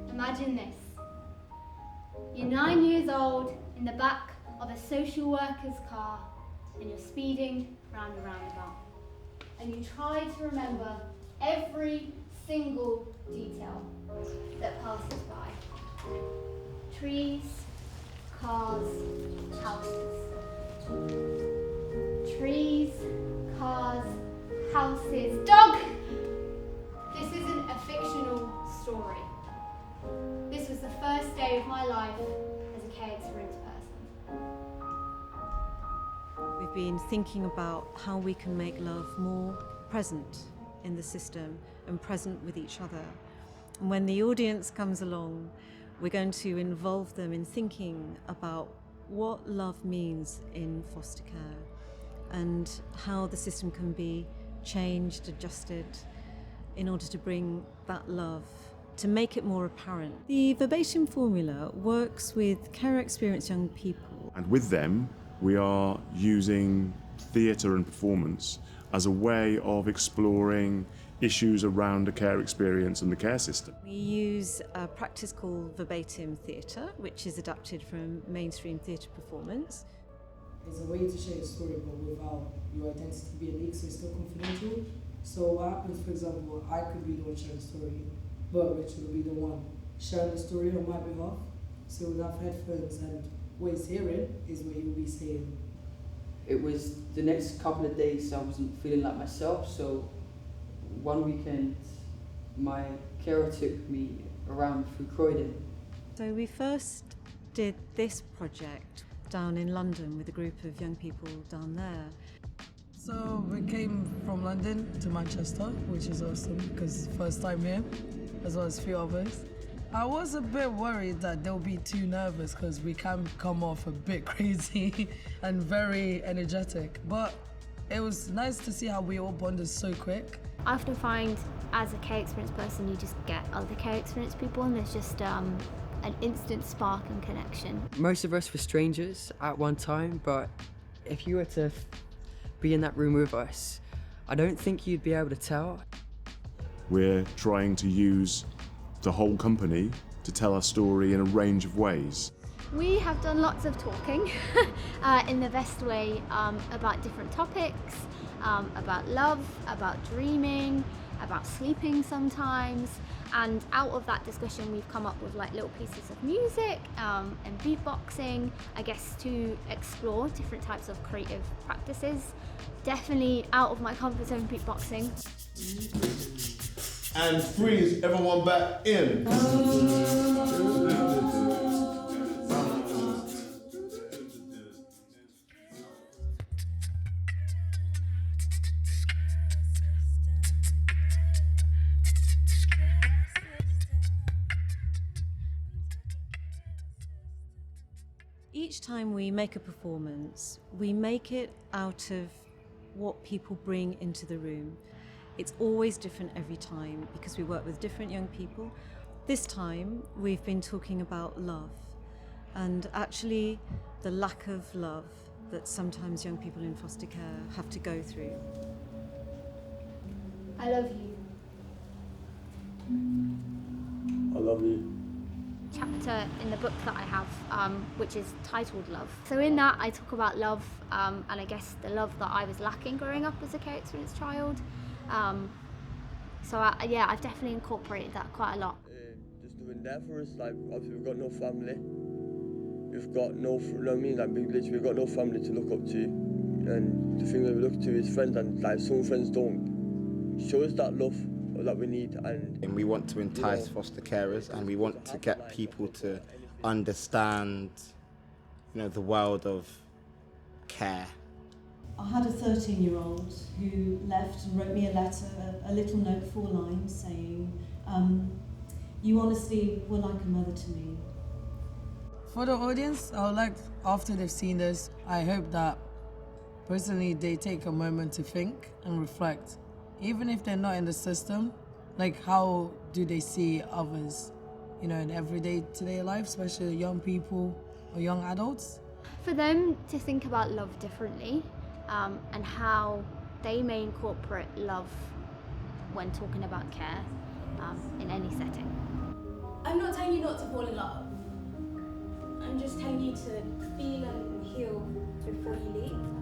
Imagine this. You're 9 years old in the back of a social worker's car and you're speeding round a roundabout. And you try to remember every single detail that passes by. Trees, cars, houses. Trees, cars, houses. Dog! This isn't a fictional story. This was the first day of my life as a care experience person. We've been thinking about how we can make love more present in the system and present with each other. And when the audience comes along, we're going to involve them in thinking about what love means in foster care and how the system can be changed, adjusted, in order to bring that love, to make it more apparent. The Verbatim Formula works with care experienced young people. And with them, we are using theatre and performance as a way of exploring issues around the care experience and the care system. We use a practice called verbatim theatre, which is adapted from mainstream theatre performance. It's a way to share a story, but without your identity being leaked, so it's still confidential. So what happens, for example, I could be the one sharing the story, but Richard will be the one sharing the story on my behalf. So we'll have headphones, and what he's hearing is what he will be saying. It was the next couple of days I wasn't feeling like myself, so one weekend my carer took me around through Croydon. So we first did this project down in London with a group of young people down there. So we came from London to Manchester, which is awesome because first time here, as well as a few others. I was a bit worried that they'll be too nervous because we can come off a bit crazy and very energetic, but it was nice to see how we all bonded so quick. I often find as a care experience person, you just get other care experience people and there's just an instant spark and connection. Most of us were strangers at one time, but if you were to be in that room with us, I don't think you'd be able to tell. We're trying to use the whole company to tell our story in a range of ways. We have done lots of talking in the best way about different topics, about love, about dreaming, about sleeping sometimes, and out of that discussion we've come up with like little pieces of music and beatboxing, I guess, to explore different types of creative practices. Definitely out of my comfort zone, beatboxing. And freeze everyone back in. Each time we make a performance, we make it out of what people bring into the room. It's always different every time because we work with different young people. This time we've been talking about love and actually the lack of love that sometimes young people in foster care have to go through. I love you. I love you. Chapter in the book that I have, which is titled Love. So in that I talk about love and I guess the love that I was lacking growing up as a care experienced child. I've definitely incorporated that quite a lot. Just doing that for us, like obviously we've got no family. We've got no, you know what I mean, like we've got no family to look up to. And the thing that we look to is friends, and like some friends don't show us that love that we need. And we want to entice foster carers, and we want to get people to understand, the world of care. I had a 13-year-old who left and wrote me a letter, a little note, 4 lines, saying, you honestly were like a mother to me. For the audience, I would like, after they've seen this, I hope that personally they take a moment to think and reflect. Even if they're not in the system, like how do they see others, in everyday today life, especially young people or young adults? For them to think about love differently and how they may incorporate love when talking about care in any setting. I'm not telling you not to fall in love. I'm just telling you to feel and heal before you leave.